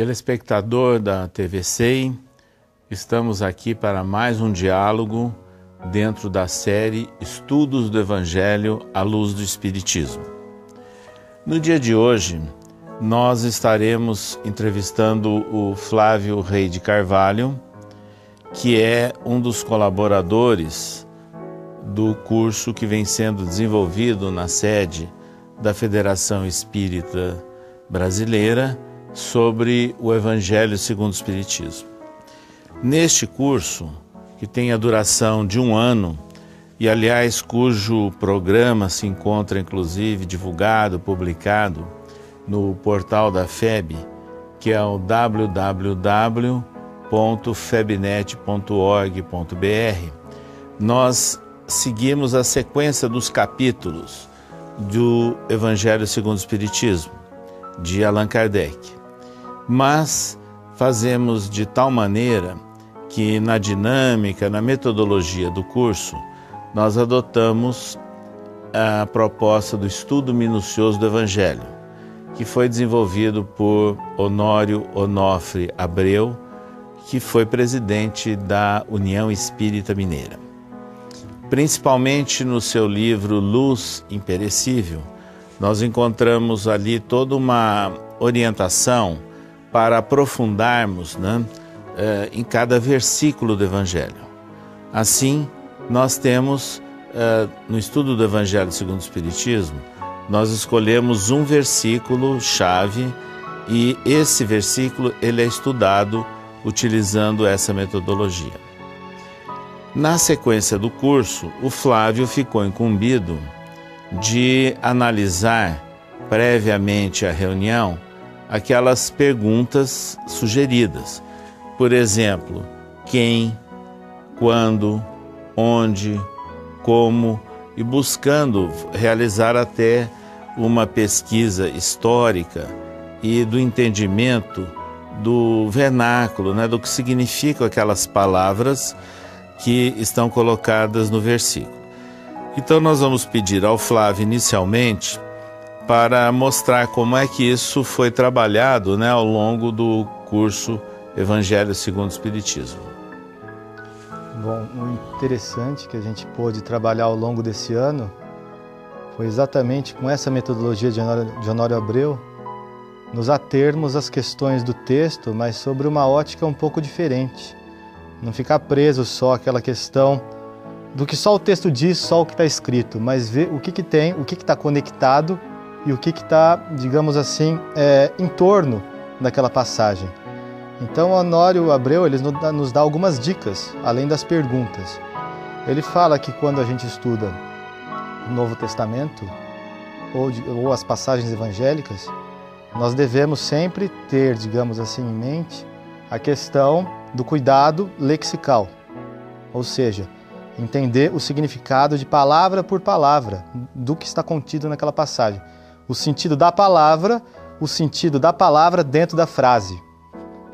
Telespectador da TV SEI, estamos aqui para mais um diálogo dentro da série Estudos do Evangelho à Luz do Espiritismo. No dia de hoje, nós estaremos entrevistando o Flávio Rey de Carvalho, que é um dos colaboradores do curso que vem sendo desenvolvido na sede da Federação Espírita Brasileira sobre o Evangelho segundo o Espiritismo. Neste curso, que tem a duração de 1 ano, e aliás cujo programa se encontra inclusive divulgado, publicado no portal da FEB, que é o www.febnet.org.br, nós seguimos a sequência dos capítulos do Evangelho segundo o Espiritismo, de Allan Kardec. Mas fazemos de tal maneira que na dinâmica, na metodologia do curso, nós adotamos a proposta do estudo minucioso do Evangelho, que foi desenvolvido por Honório Onofre Abreu, que foi presidente da União Espírita Mineira. Principalmente no seu livro Luz Imperecível, nós encontramos ali toda uma orientação para aprofundarmos, em cada versículo do Evangelho. Assim, nós temos, no estudo do Evangelho segundo o Espiritismo, nós escolhemos um versículo-chave e esse versículo ele é estudado utilizando essa metodologia. Na sequência do curso, o Flávio ficou incumbido de analisar previamente à reunião aquelas perguntas sugeridas. Por exemplo, quem, quando, onde, como, e buscando realizar até uma pesquisa histórica e do entendimento do vernáculo, do que significam aquelas palavras que estão colocadas no versículo. Então nós vamos pedir ao Flávio inicialmente para mostrar como é que isso foi trabalhado ao longo do curso Evangelho segundo o Espiritismo. Bom, o interessante que a gente pôde trabalhar ao longo desse ano foi exatamente com essa metodologia de Honório Abreu, nos atermos às questões do texto, mas sobre uma ótica um pouco diferente. Não ficar preso só àquela questão do que só o texto diz, só o que está escrito, mas ver o que tem, o que está conectado e o que está, digamos assim, em torno daquela passagem. Então, Honório Abreu ele nos dá algumas dicas, além das perguntas. Ele fala que quando a gente estuda o Novo Testamento, ou as passagens evangélicas, nós devemos sempre ter, digamos assim, em mente a questão do cuidado lexical, ou seja, entender o significado de palavra por palavra do que está contido naquela passagem. O sentido da palavra dentro da frase.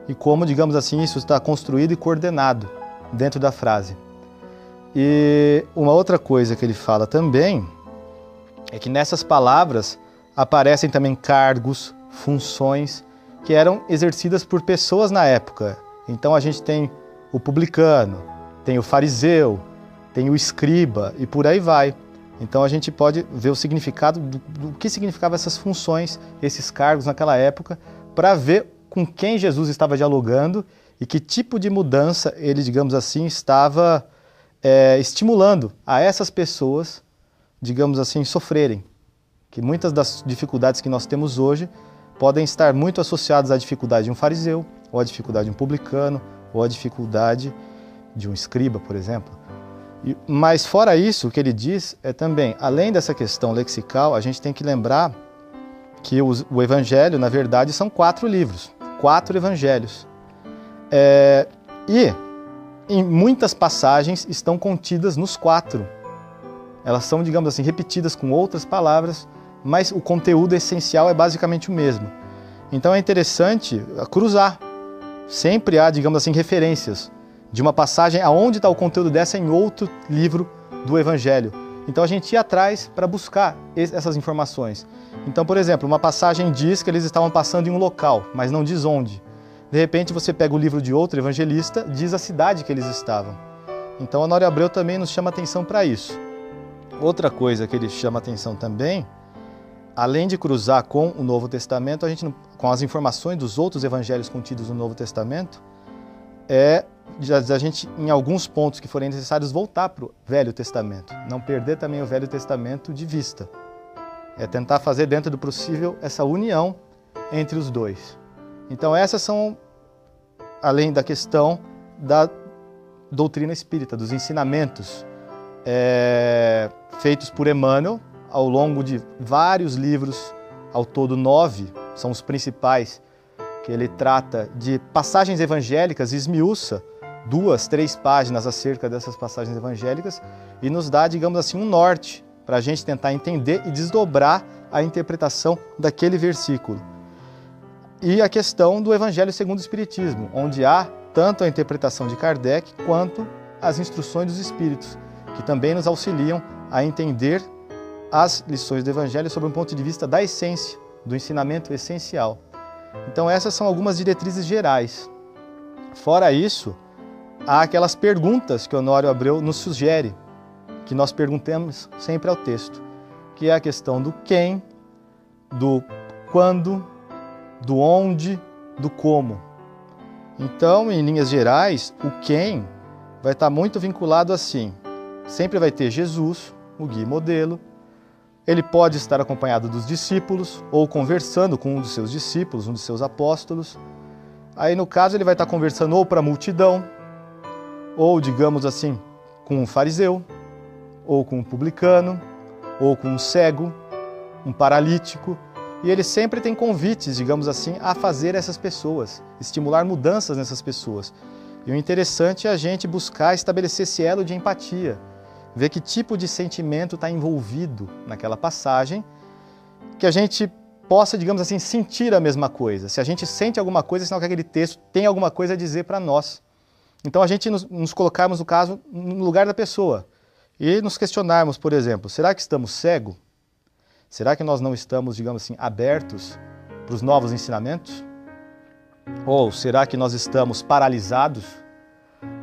E como, digamos assim, isso está construído e coordenado dentro da frase. E uma outra coisa que ele fala também é que nessas palavras aparecem também cargos, funções que eram exercidas por pessoas na época. Então a gente tem o publicano, tem o fariseu, tem o escriba e por aí vai. Então a gente pode ver o significado do que significavam essas funções, esses cargos naquela época, para ver com quem Jesus estava dialogando e que tipo de mudança ele, digamos assim, estava estimulando a essas pessoas, digamos assim, sofrerem. Que muitas das dificuldades que nós temos hoje podem estar muito associadas à dificuldade de um fariseu, ou à dificuldade de um publicano, ou à dificuldade de um escriba, por exemplo. Mas fora isso, o que ele diz é também, além dessa questão lexical, a gente tem que lembrar que o Evangelho, na verdade, são 4 livros, 4 evangelhos. E em muitas passagens estão contidas nos 4. Elas são, digamos assim, repetidas com outras palavras, mas o conteúdo essencial é basicamente o mesmo. Então é interessante cruzar. Sempre há, digamos assim, referências de uma passagem aonde está o conteúdo dessa em outro livro do Evangelho. Então a gente ia atrás para buscar essas informações. Então, por exemplo, uma passagem diz que eles estavam passando em um local, mas não diz onde. De repente você pega o livro de outro evangelista, diz a cidade que eles estavam. Então Honório Abreu também nos chama atenção para isso. Outra coisa que ele chama atenção também, além de cruzar com o Novo Testamento, com as informações dos outros evangelhos contidos no Novo Testamento, é a gente, em alguns pontos que forem necessários, voltar para o Velho Testamento. Não perder também o Velho Testamento de vista. É tentar fazer, dentro do possível, essa união entre os dois. Então essas são, além da questão da doutrina espírita, dos ensinamentos feitos por Emmanuel, ao longo de vários livros, ao todo 9, são os principais, que ele trata de passagens evangélicas, esmiuça 2, 3 páginas acerca dessas passagens evangélicas e nos dá, digamos assim, um norte para a gente tentar entender e desdobrar a interpretação daquele versículo. E a questão do Evangelho segundo o Espiritismo, onde há tanto a interpretação de Kardec quanto as instruções dos Espíritos, que também nos auxiliam a entender as lições do Evangelho sob um ponto de vista da essência, do ensinamento essencial. Então essas são algumas diretrizes gerais. Fora isso, há aquelas perguntas que Honório Abreu nos sugere, que nós perguntemos sempre ao texto, que é a questão do quem, do quando, do onde, do como. Então, em linhas gerais, o quem vai estar muito vinculado assim. Sempre vai ter Jesus, o guia e modelo. Ele pode estar acompanhado dos discípulos ou conversando com um dos seus discípulos, um dos seus apóstolos. Aí, no caso, ele vai estar conversando ou para a multidão, ou, digamos assim, com um fariseu, ou com um publicano, ou com um cego, um paralítico. E ele sempre tem convites, digamos assim, a fazer essas pessoas, estimular mudanças nessas pessoas. E o interessante é a gente buscar estabelecer esse elo de empatia, ver que tipo de sentimento está envolvido naquela passagem, que a gente possa, digamos assim, sentir a mesma coisa. Se a gente sente alguma coisa, é sinal que aquele texto tem alguma coisa a dizer para nós. Então a gente nos colocarmos, no caso, no lugar da pessoa e nos questionarmos, por exemplo, será que estamos cegos? Será que nós não estamos, digamos assim, abertos para os novos ensinamentos? Ou será que nós estamos paralisados,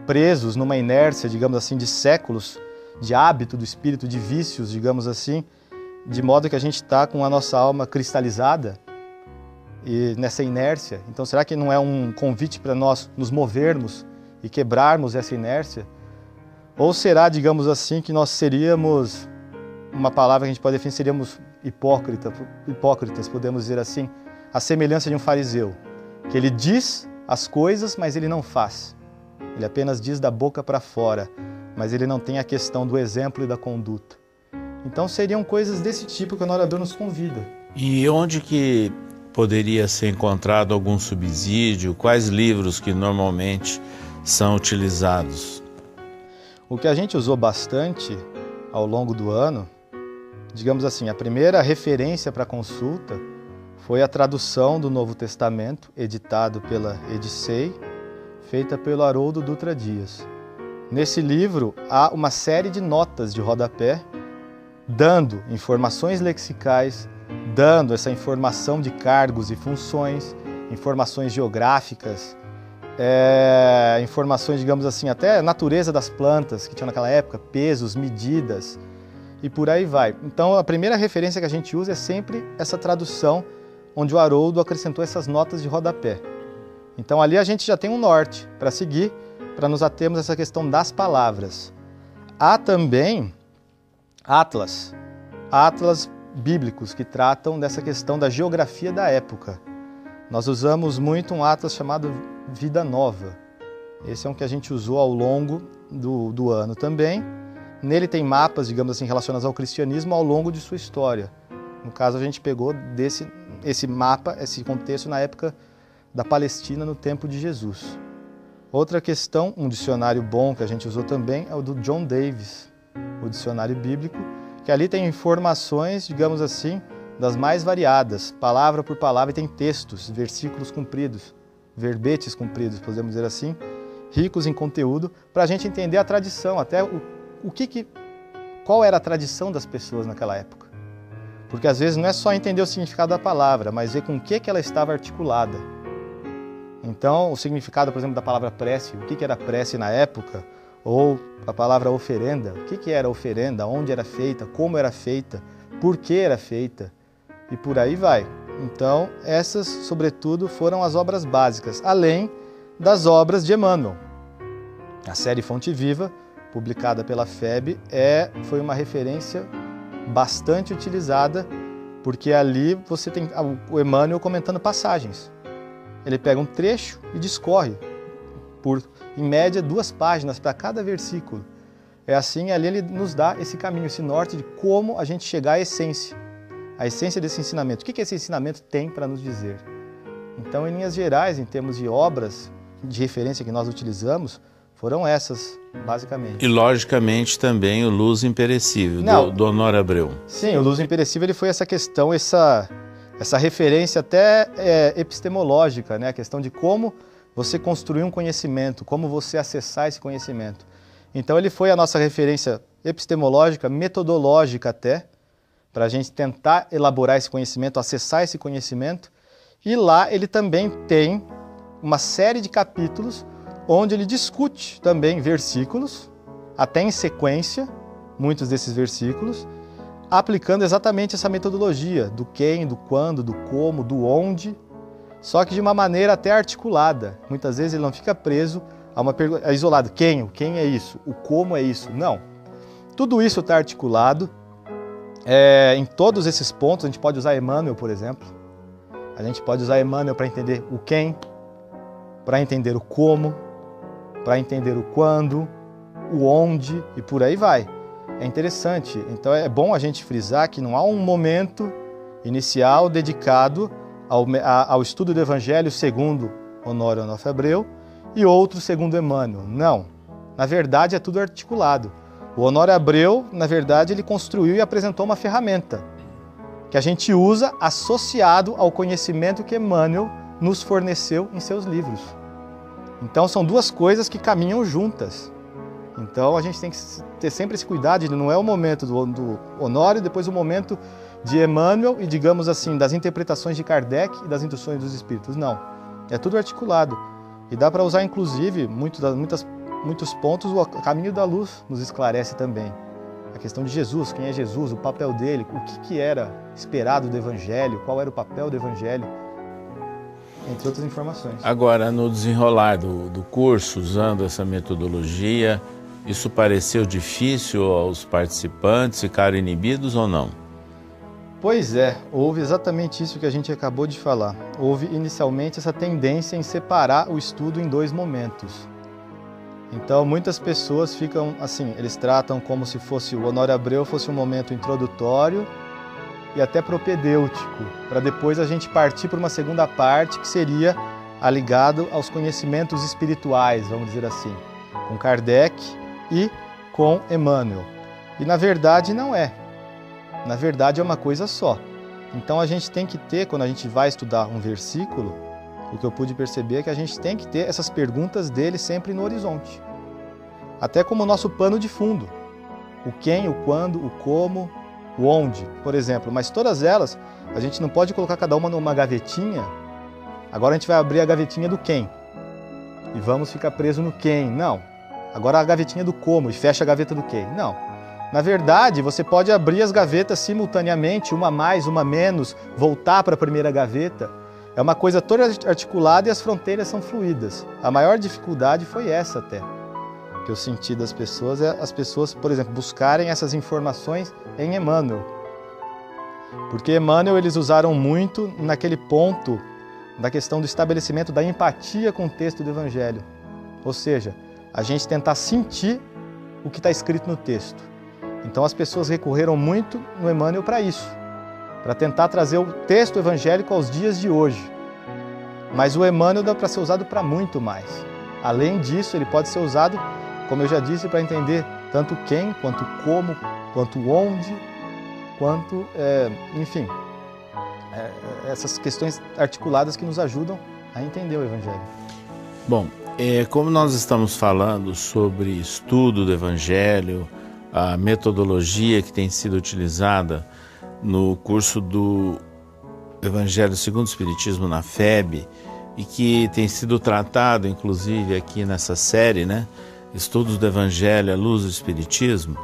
presos numa inércia, digamos assim, de séculos, de hábito do espírito, de vícios, digamos assim, de modo que a gente está com a nossa alma cristalizada e nessa inércia? Então será que não é um convite para nós nos movermos e quebrarmos essa inércia? Ou será, digamos assim, que nós seríamos, uma palavra que a gente pode definir, seríamos hipócritas, podemos dizer assim, a semelhança de um fariseu, que ele diz as coisas, mas ele não faz. Ele apenas diz da boca para fora, mas ele não tem a questão do exemplo e da conduta. Então seriam coisas desse tipo que o Honório Abreu nos convida. E onde que poderia ser encontrado algum subsídio? Quais livros que normalmente são utilizados? O que a gente usou bastante ao longo do ano, digamos assim, a primeira referência para consulta foi a tradução do Novo Testamento, editado pela Edicei, feita pelo Haroldo Dutra Dias. Nesse livro há uma série de notas de rodapé, dando informações lexicais, dando essa informação de cargos e funções, informações geográficas, informações, digamos assim, até natureza das plantas que tinham naquela época, pesos, medidas e por aí vai. Então a primeira referência que a gente usa é sempre essa tradução onde o Haroldo acrescentou essas notas de rodapé. Então ali a gente já tem um norte para seguir, para nos atermos a essa questão das palavras. Há também atlas bíblicos que tratam dessa questão da geografia da época. Nós usamos muito um atlas chamado Vida Nova. Esse é um que a gente usou ao longo do ano também. Nele tem mapas, digamos assim, relacionados ao cristianismo ao longo de sua história. No caso, a gente pegou esse mapa, esse contexto na época da Palestina, no tempo de Jesus. Outra questão, um dicionário bom que a gente usou também, é o do John Davis, o dicionário bíblico, que ali tem informações, digamos assim, das mais variadas, palavra por palavra, e tem textos, versículos compridos, verbetes compridos, podemos dizer assim, ricos em conteúdo, para a gente entender a tradição, até qual era a tradição das pessoas naquela época. Porque às vezes não é só entender o significado da palavra, mas ver com o que ela estava articulada. Então, o significado, por exemplo, da palavra prece, o que era prece na época, ou a palavra oferenda, o que era oferenda, onde era feita, como era feita, por que era feita, e por aí vai. Então, essas, sobretudo, foram as obras básicas, além das obras de Emmanuel. A série Fonte Viva, publicada pela FEB, foi uma referência bastante utilizada, porque ali você tem o Emmanuel comentando passagens. Ele pega um trecho e discorre por, em média, 2 páginas para cada versículo. É assim, ali ele nos dá esse caminho, esse norte de como a gente chegar à essência desse ensinamento. O que esse ensinamento tem para nos dizer? Então, em linhas gerais, em termos de obras de referência que nós utilizamos, foram essas, basicamente. E, logicamente, também o Luz Imperecível, do Honório Abreu. Sim, o Luz Imperecível ele foi essa questão, essa referência até epistemológica, né? A questão de como você construir um conhecimento, como você acessar esse conhecimento. Então, ele foi a nossa referência epistemológica, metodológica até, para a gente tentar elaborar esse conhecimento, acessar esse conhecimento. E lá ele também tem uma série de capítulos onde ele discute também versículos, até em sequência, muitos desses versículos, aplicando exatamente essa metodologia do quem, do quando, do como, do onde, só que de uma maneira até articulada. Muitas vezes ele não fica preso a uma pergunta isolada. Quem é isso? O como é isso? Não. Tudo isso está articulado. Em todos esses pontos, a gente pode usar Emmanuel, por exemplo. A gente pode usar Emmanuel para entender o quem, para entender o como, para entender o quando, o onde e por aí vai. É interessante. Então é bom a gente frisar que não há um momento inicial dedicado ao estudo do Evangelho segundo Honório Onofre Abreu e outro segundo Emmanuel. Não. Na verdade é tudo articulado. O Honório Abreu, na verdade, ele construiu e apresentou uma ferramenta que a gente usa associado ao conhecimento que Emmanuel nos forneceu em seus livros. Então são 2 coisas que caminham juntas. Então a gente tem que ter sempre esse cuidado de não é o momento do Honório, depois o momento de Emmanuel e, digamos assim, das interpretações de Kardec e das instruções dos Espíritos. Não, é tudo articulado. E dá para usar, inclusive, muitos pontos, o caminho da luz nos esclarece também. A questão de Jesus, quem é Jesus, o papel dele, o que era esperado do Evangelho, qual era o papel do Evangelho, entre outras informações. Agora, no desenrolar do curso, usando essa metodologia, isso pareceu difícil aos participantes? Ficaram inibidos ou não? Pois é, houve exatamente isso que a gente acabou de falar. Houve inicialmente essa tendência em separar o estudo em 2 momentos. Então, muitas pessoas ficam assim, eles tratam como se fosse o Honório Abreu fosse um momento introdutório e até propedêutico, para depois a gente partir para uma segunda parte que seria ligado aos conhecimentos espirituais, vamos dizer assim, com Kardec e com Emmanuel. E na verdade não é. Na verdade é uma coisa só. Então a gente tem que ter, quando a gente vai estudar um versículo, o que eu pude perceber é que a gente tem que ter essas perguntas dele sempre no horizonte. Até como o nosso pano de fundo. O quem, o quando, o como, o onde, por exemplo. Mas todas elas, a gente não pode colocar cada uma numa gavetinha. Agora a gente vai abrir a gavetinha do quem. E vamos ficar preso no quem. Não. Agora a gavetinha do como e fecha a gaveta do quem. Não. Na verdade, você pode abrir as gavetas simultaneamente, uma mais, uma menos, voltar para a primeira gaveta. É uma coisa toda articulada e as fronteiras são fluídas. A maior dificuldade foi essa até, que eu senti das pessoas, é as pessoas, por exemplo, buscarem essas informações em Emmanuel. Porque Emmanuel eles usaram muito naquele ponto da questão do estabelecimento da empatia com o texto do Evangelho. Ou seja, a gente tentar sentir o que está escrito no texto. Então as pessoas recorreram muito no Emmanuel para isso, para tentar trazer o texto evangélico aos dias de hoje. Mas o Emmanuel dá para ser usado para muito mais. Além disso, ele pode ser usado, como eu já disse, para entender tanto quem, quanto como, quanto onde, quanto, enfim, essas questões articuladas que nos ajudam a entender o Evangelho. Bom, como nós estamos falando sobre estudo do Evangelho, a metodologia que tem sido utilizada no curso do Evangelho segundo o Espiritismo na FEB e que tem sido tratado, inclusive, aqui nessa série, né? Estudos do Evangelho à luz do Espiritismo,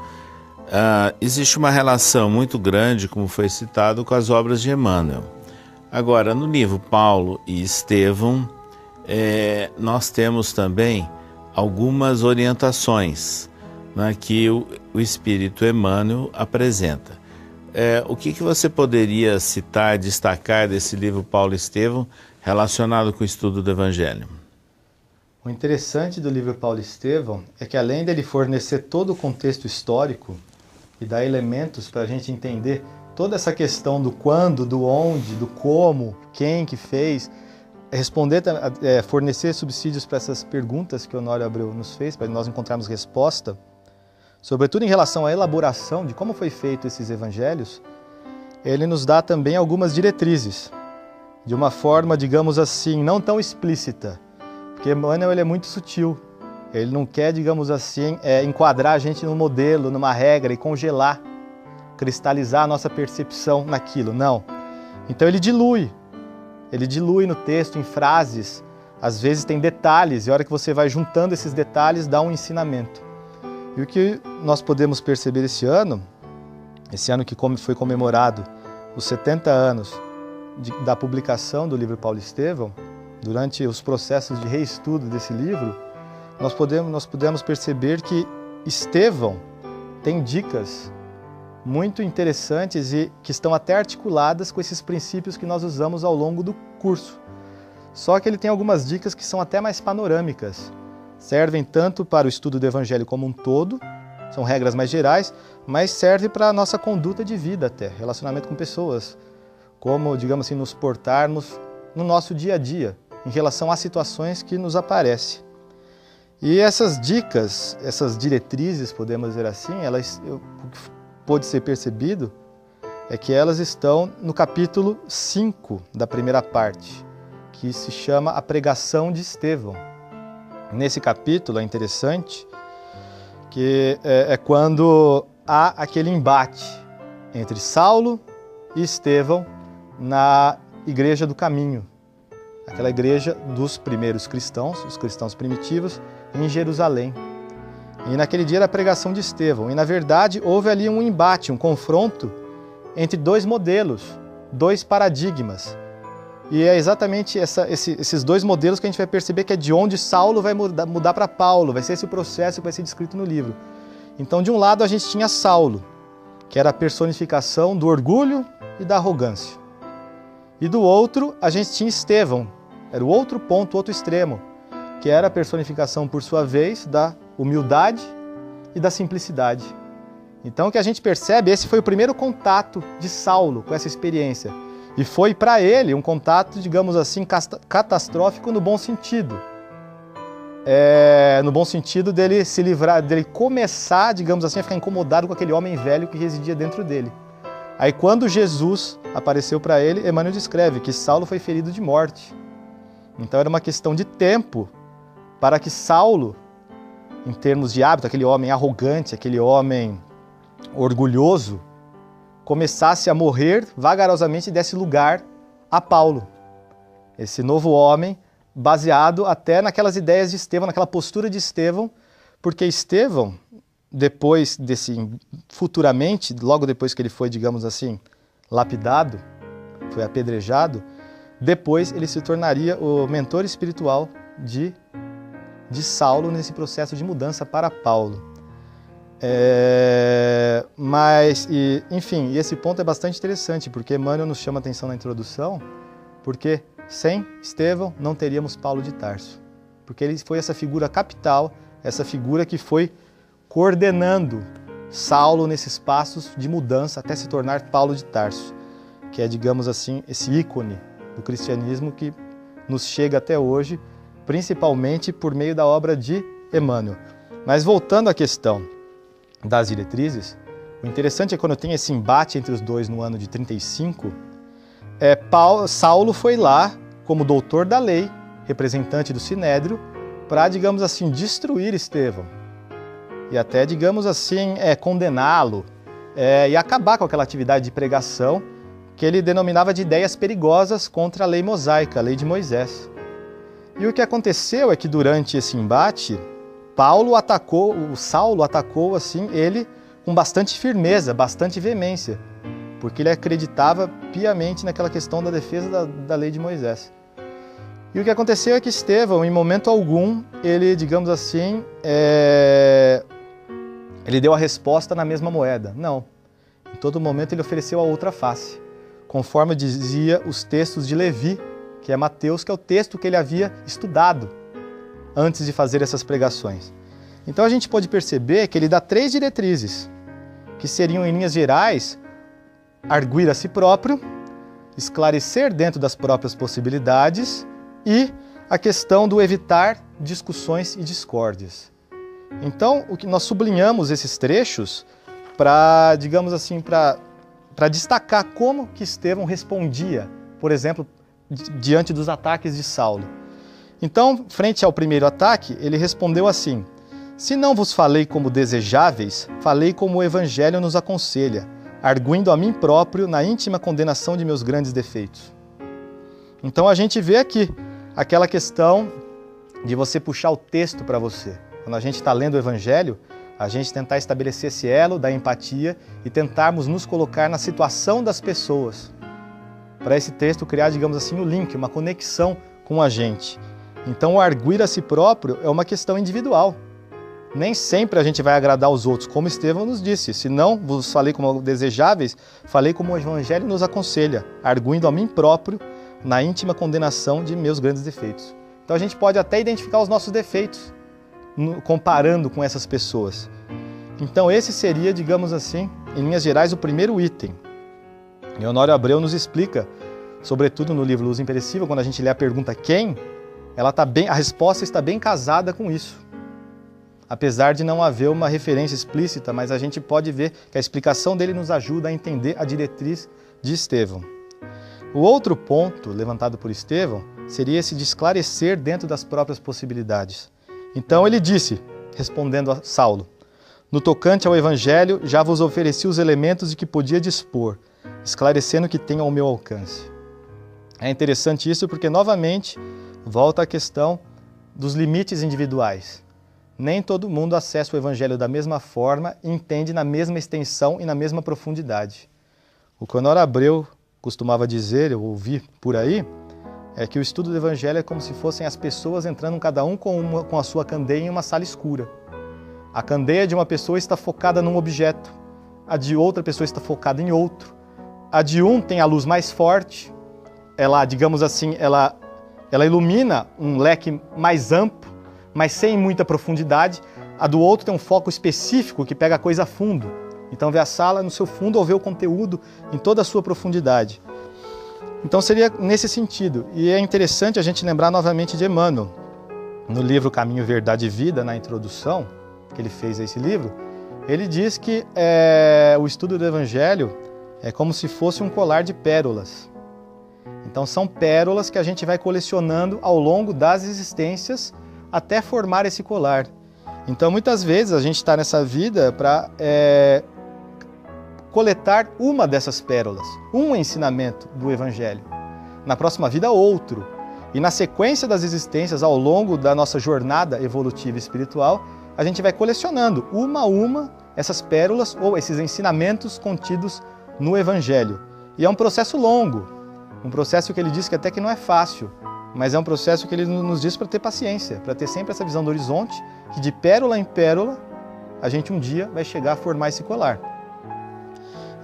existe uma relação muito grande, como foi citado, com as obras de Emmanuel. Agora, no livro Paulo e Estevão, nós temos também algumas orientações, né, que o Espírito Emmanuel apresenta. O que você poderia citar, destacar desse livro Paulo e Estevão relacionado com o estudo do Evangelho? O interessante do livro Paulo e Estevão é que, além dele fornecer todo o contexto histórico e dar elementos para a gente entender toda essa questão do quando, do onde, do como, quem que fez, fornecer subsídios para essas perguntas que o Honório Abreu nos fez, para nós encontrarmos resposta, sobretudo em relação à elaboração de como foi feito esses evangelhos, ele nos dá também algumas diretrizes, de uma forma, digamos assim, não tão explícita, porque Emmanuel ele é muito sutil, ele não quer, digamos assim, enquadrar a gente num modelo, numa regra e congelar, cristalizar a nossa percepção naquilo, não. Então ele dilui no texto, em frases, às vezes tem detalhes, e a hora que você vai juntando esses detalhes, dá um ensinamento. E o que nós podemos perceber esse ano que foi comemorado os 70 anos da publicação do livro Paulo e Estevão, durante os processos de reestudo desse livro, nós pudemos perceber que Estevão tem dicas muito interessantes e que estão até articuladas com esses princípios que nós usamos ao longo do curso. Só que ele tem algumas dicas que são até mais panorâmicas. Servem tanto para o estudo do Evangelho como um todo, são regras mais gerais, mas serve para a nossa conduta de vida até, relacionamento com pessoas, como, digamos assim, nos portarmos no nosso dia a dia, em relação às situações que nos aparecem. E essas dicas, essas diretrizes, podemos dizer assim, o que pode ser percebido é que elas estão no capítulo 5 da primeira parte, que se chama A Pregação de Estevão. Nesse capítulo é interessante que é quando há aquele embate entre Saulo e Estevão na Igreja do Caminho, aquela igreja dos primeiros cristãos, os cristãos primitivos, em Jerusalém. E naquele dia era a pregação de Estevão. E na verdade houve ali um embate, um confronto entre dois modelos, dois paradigmas. E é exatamente esses dois modelos que a gente vai perceber que é de onde Saulo vai mudar para Paulo, vai ser esse processo que vai ser descrito no livro. Então, de um lado a gente tinha Saulo, que era a personificação do orgulho e da arrogância. E do outro a gente tinha Estevão, era o outro ponto, o outro extremo, que era a personificação, por sua vez, da humildade e da simplicidade. Então, o que a gente percebe, esse foi o primeiro contato de Saulo com essa experiência. E foi para ele um contato, digamos assim, catastrófico no bom sentido. No bom sentido dele se livrar, dele começar, digamos assim, a ficar incomodado com aquele homem velho que residia dentro dele. Aí quando Jesus apareceu para ele, Emmanuel descreve que Saulo foi ferido de morte. Então era uma questão de tempo para que Saulo, em termos de hábito, aquele homem arrogante, aquele homem orgulhoso, começasse a morrer vagarosamente e desse lugar a Paulo. Esse novo homem, baseado até naquelas ideias de Estevão, naquela postura de Estevão, porque Estevão, futuramente, logo depois que ele foi, digamos assim, lapidado, foi apedrejado, depois ele se tornaria o mentor espiritual de Saulo nesse processo de mudança para Paulo. Enfim, esse ponto é bastante interessante, porque Emmanuel nos chama a atenção na introdução, porque sem Estevão não teríamos Paulo de Tarso, porque ele foi essa figura capital, essa figura que foi coordenando Saulo nesses passos de mudança até se tornar Paulo de Tarso, que é, digamos assim, esse ícone do cristianismo que nos chega até hoje, principalmente por meio da obra de Emmanuel. Mas voltando à questão das diretrizes, o interessante é quando tem esse embate entre os dois no ano de 35, Saulo foi lá como doutor da lei, representante do Sinédrio, para, digamos assim, destruir Estevão e até, digamos assim, condená-lo e acabar com aquela atividade de pregação que ele denominava de ideias perigosas contra a lei mosaica, a lei de Moisés. E o que aconteceu é que durante esse embate, Saulo atacou assim ele com bastante firmeza, bastante veemência, porque ele acreditava piamente naquela questão da defesa da lei de Moisés. E o que aconteceu é que Estevão, em momento algum, ele, digamos assim, ele deu a resposta na mesma moeda. Não. Em todo momento ele ofereceu a outra face, conforme dizia os textos de Levi, que é Mateus, que é o texto que ele havia estudado antes de fazer essas pregações. Então a gente pode perceber que ele dá 3 diretrizes, que seriam, em linhas gerais, arguir a si próprio, esclarecer dentro das próprias possibilidades e a questão do evitar discussões e discórdias. Então, o que nós sublinhamos esses trechos para, digamos assim, para destacar como que Estevão respondia, por exemplo, diante dos ataques de Saulo. Então, frente ao primeiro ataque, ele respondeu assim: se não vos falei como desejáveis, falei como o Evangelho nos aconselha, arguindo a mim próprio na íntima condenação de meus grandes defeitos. Então a gente vê aqui aquela questão de você puxar o texto para você. Quando a gente está lendo o Evangelho, a gente tentar estabelecer esse elo da empatia e tentarmos nos colocar na situação das pessoas. Para esse texto criar, digamos assim, um link, uma conexão com a gente. Então o arguir a si próprio é uma questão individual. Nem sempre a gente vai agradar os outros, como Estevão nos disse. Se não vos falei como desejáveis, falei como o Evangelho nos aconselha, arguindo a mim próprio na íntima condenação de meus grandes defeitos. Então a gente pode até identificar os nossos defeitos, comparando com essas pessoas. Então esse seria, digamos assim, em linhas gerais, o primeiro item. E Honório Abreu nos explica, sobretudo no livro Luz Imperecível, quando a gente lê a pergunta quem, a resposta está bem casada com isso. Apesar de não haver uma referência explícita, mas a gente pode ver que a explicação dele nos ajuda a entender a diretriz de Estevão. O outro ponto levantado por Estevão seria esse de esclarecer dentro das próprias possibilidades. Então ele disse, respondendo a Saulo: no tocante ao Evangelho, já vos ofereci os elementos de que podia dispor, esclarecendo o que tem ao meu alcance. É interessante isso porque, novamente, volta à questão dos limites individuais. Nem todo mundo acessa o Evangelho da mesma forma e entende na mesma extensão e na mesma profundidade. O que Honório Abreu costumava dizer, eu ouvi por aí, é que o estudo do Evangelho é como se fossem as pessoas entrando cada um com a sua candeia em uma sala escura. A candeia de uma pessoa está focada num objeto, a de outra pessoa está focada em outro. A de um tem a luz mais forte, ela, digamos assim, ela ilumina um leque mais amplo, mas sem muita profundidade. A do outro tem um foco específico que pega a coisa a fundo. Então vê a sala no seu fundo ou vê o conteúdo em toda a sua profundidade. Então seria nesse sentido. E é interessante a gente lembrar novamente de Emmanuel. No livro Caminho, Verdade e Vida, na introdução que ele fez a esse livro, ele diz que o estudo do Evangelho é como se fosse um colar de pérolas. Então são pérolas que a gente vai colecionando ao longo das existências até formar esse colar. Então muitas vezes a gente está nessa vida para coletar uma dessas pérolas, um ensinamento do Evangelho. Na próxima vida, outro. E na sequência das existências, ao longo da nossa jornada evolutiva e espiritual, a gente vai colecionando uma a uma essas pérolas ou esses ensinamentos contidos no Evangelho. E é um processo longo, um processo que ele diz que até que não é fácil, mas é um processo que ele nos diz para ter paciência, para ter sempre essa visão do horizonte, que de pérola em pérola, a gente um dia vai chegar a formar esse colar.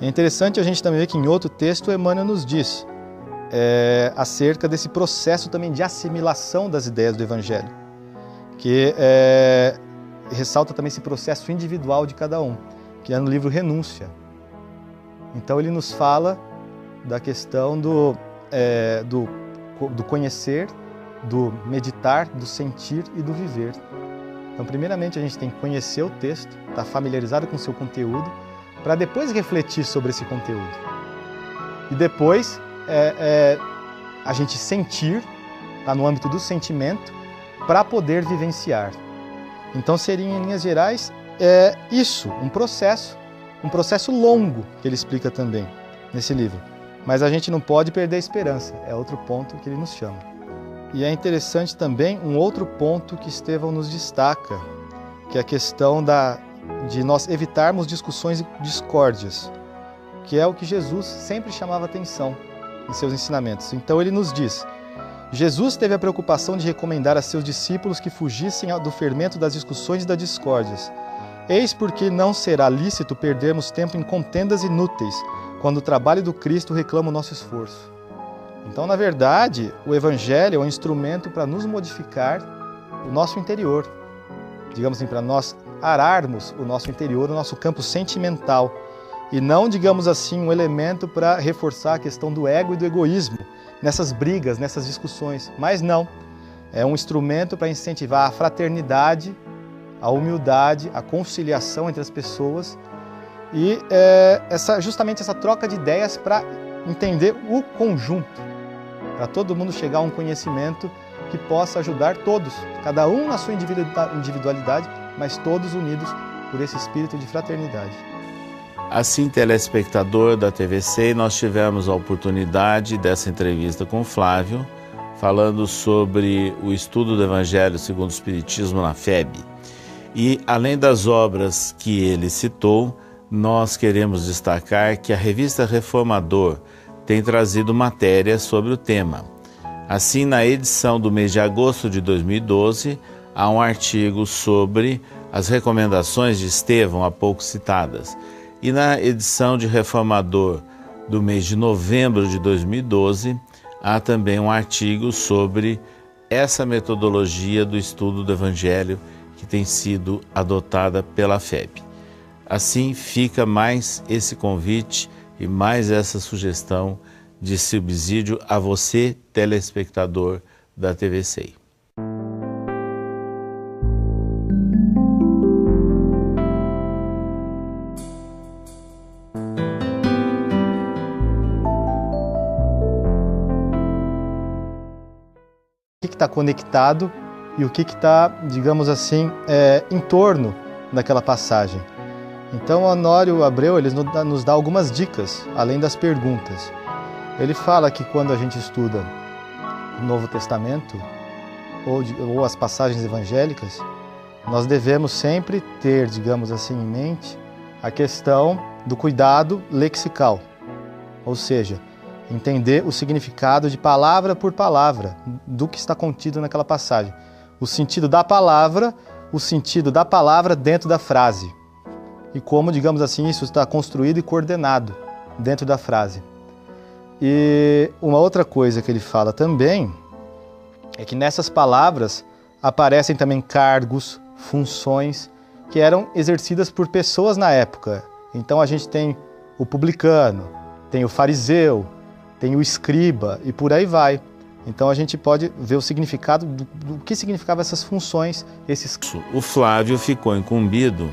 É interessante a gente também ver que em outro texto Emmanuel nos diz acerca desse processo também de assimilação das ideias do Evangelho, que ressalta também esse processo individual de cada um, que é no livro Renúncia. Então ele nos fala da questão do conhecer, do meditar, do sentir e do viver. Então, primeiramente, a gente tem que conhecer o texto, estar familiarizado com o seu conteúdo, para depois refletir sobre esse conteúdo. E depois, a gente sentir, está no âmbito do sentimento, para poder vivenciar. Então, seria, em linhas gerais, isso, um processo longo, que ele explica também nesse livro. Mas a gente não pode perder a esperança, é outro ponto que ele nos chama. E é interessante também um outro ponto que Estevão nos destaca, que é a questão de nós evitarmos discussões e discórdias, que é o que Jesus sempre chamava atenção em seus ensinamentos. Então ele nos diz: Jesus teve a preocupação de recomendar a seus discípulos que fugissem do fermento das discussões e das discórdias. Eis porque não será lícito perdermos tempo em contendas inúteis, quando o trabalho do Cristo reclama o nosso esforço. Então, na verdade, o Evangelho é um instrumento para nos modificar o nosso interior. Digamos assim, para nós ararmos o nosso interior, o nosso campo sentimental. E não, digamos assim, um elemento para reforçar a questão do ego e do egoísmo, nessas brigas, nessas discussões. Mas não, é um instrumento para incentivar a fraternidade, a humildade, a conciliação entre as pessoas e justamente essa troca de ideias para entender o conjunto, para todo mundo chegar a um conhecimento que possa ajudar todos, cada um na sua individualidade, mas todos unidos por esse espírito de fraternidade. Assim, telespectador da TVC, nós tivemos a oportunidade dessa entrevista com o Flávio, falando sobre o estudo do Evangelho segundo o Espiritismo na FEB. E, além das obras que ele citou, nós queremos destacar que a revista Reformador tem trazido matérias sobre o tema. Assim, na edição do mês de agosto de 2012, há um artigo sobre as recomendações de Estevão, há pouco citadas. E na edição de Reformador do mês de novembro de 2012, há também um artigo sobre essa metodologia do estudo do Evangelho que tem sido adotada pela FEB. Assim, fica mais esse convite e mais essa sugestão de subsídio a você, telespectador da TVC. O que está conectado e o que está, digamos assim, em torno daquela passagem. Então, Honório Abreu ele nos dá algumas dicas, além das perguntas. Ele fala que quando a gente estuda o Novo Testamento ou as passagens evangélicas, nós devemos sempre ter, digamos assim, em mente a questão do cuidado lexical, ou seja, entender o significado de palavra por palavra do que está contido naquela passagem. O sentido da palavra dentro da frase. E como, digamos assim, isso está construído e coordenado dentro da frase. E uma outra coisa que ele fala também é que nessas palavras aparecem também cargos, funções que eram exercidas por pessoas na época. Então a gente tem o publicano, tem o fariseu, tem o escriba e por aí vai. Então a gente pode ver o significado do que significavam essas funções. O Flávio ficou incumbido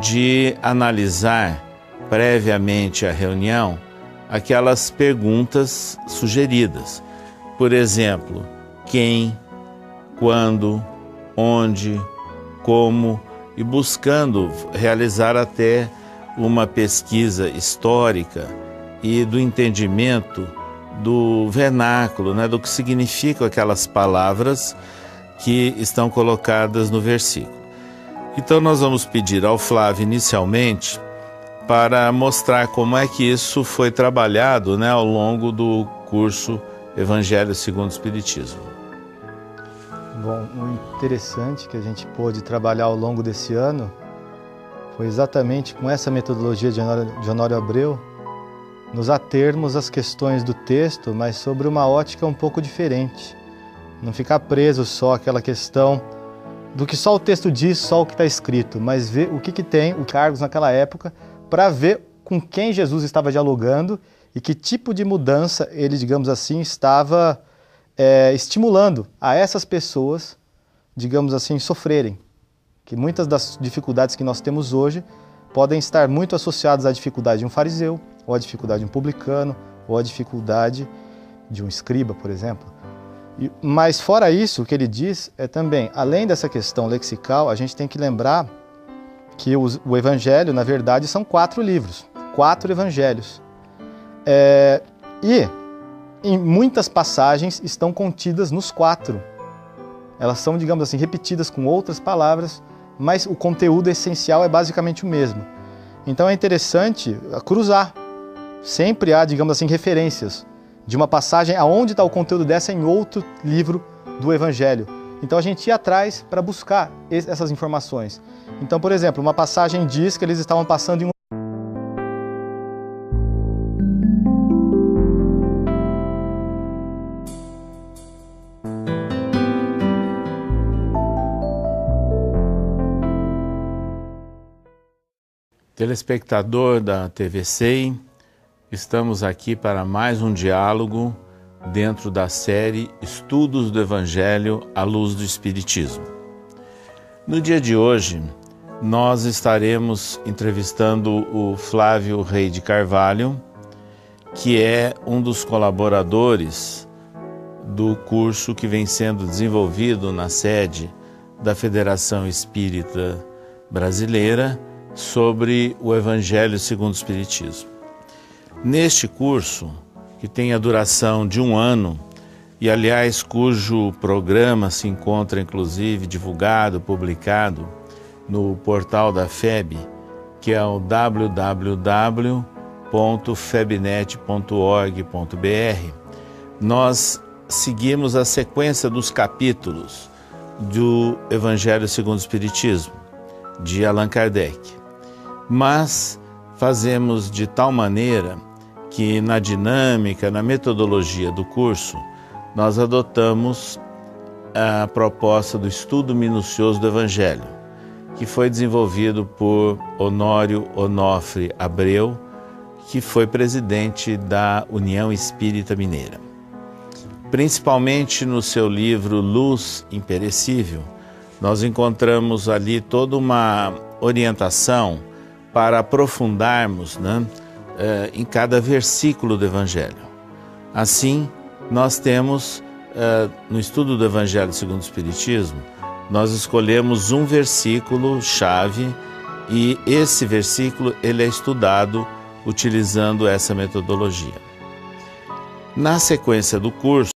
de analisar previamente à reunião aquelas perguntas sugeridas. Por exemplo, quem, quando, onde, como, e buscando realizar até uma pesquisa histórica e do entendimento do vernáculo, do que significam aquelas palavras que estão colocadas no versículo. Então nós vamos pedir ao Flávio inicialmente para mostrar como é que isso foi trabalhado ao longo do curso Evangelho segundo o Espiritismo. Bom, o interessante que a gente pôde trabalhar ao longo desse ano foi exatamente com essa metodologia de Honório Abreu, nos atermos às questões do texto, mas sobre uma ótica um pouco diferente. Não ficar preso só àquela questão do que só o texto diz, só o que está escrito, mas ver o que tem os cargos naquela época para ver com quem Jesus estava dialogando e que tipo de mudança ele, digamos assim, estava estimulando a essas pessoas, digamos assim, sofrerem. Que muitas das dificuldades que nós temos hoje podem estar muito associadas à dificuldade de um fariseu, ou à dificuldade de um publicano, ou à dificuldade de um escriba, por exemplo. Mas fora isso, o que ele diz é também, além dessa questão lexical, a gente tem que lembrar que o Evangelho, na verdade, são 4 livros, 4 evangelhos. E em muitas passagens estão contidas nos 4. Elas são, digamos assim, repetidas com outras palavras, mas o conteúdo essencial é basicamente o mesmo. Então é interessante cruzar. Sempre há, digamos assim, referências de uma passagem aonde está o conteúdo dessa em outro livro do Evangelho. Então a gente ia atrás para buscar essas informações. Então, por exemplo, uma passagem diz que eles estavam passando em um... Telespectador da TV SEI, estamos aqui para mais um diálogo dentro da série Estudos do Evangelho à Luz do Espiritismo. No dia de hoje, nós estaremos entrevistando o Flávio Rei de Carvalho, que é um dos colaboradores do curso que vem sendo desenvolvido na sede da Federação Espírita Brasileira sobre o Evangelho segundo o Espiritismo. Neste curso, que tem a duração de 1 ano, e aliás cujo programa se encontra inclusive divulgado, publicado no portal da FEB, que é o www.febnet.org.br, nós seguimos a sequência dos capítulos do Evangelho segundo o Espiritismo, de Allan Kardec. Mas fazemos de tal maneira que na dinâmica, na metodologia do curso, nós adotamos a proposta do estudo minucioso do Evangelho, que foi desenvolvido por Honório Onofre Abreu, que foi presidente da União Espírita Mineira. Principalmente no seu livro Luz Imperecível, nós encontramos ali toda uma orientação para aprofundarmos, em cada versículo do Evangelho. Assim, nós temos, no estudo do Evangelho segundo o Espiritismo, nós escolhemos um versículo-chave e esse versículo ele é estudado utilizando essa metodologia. Na sequência do curso,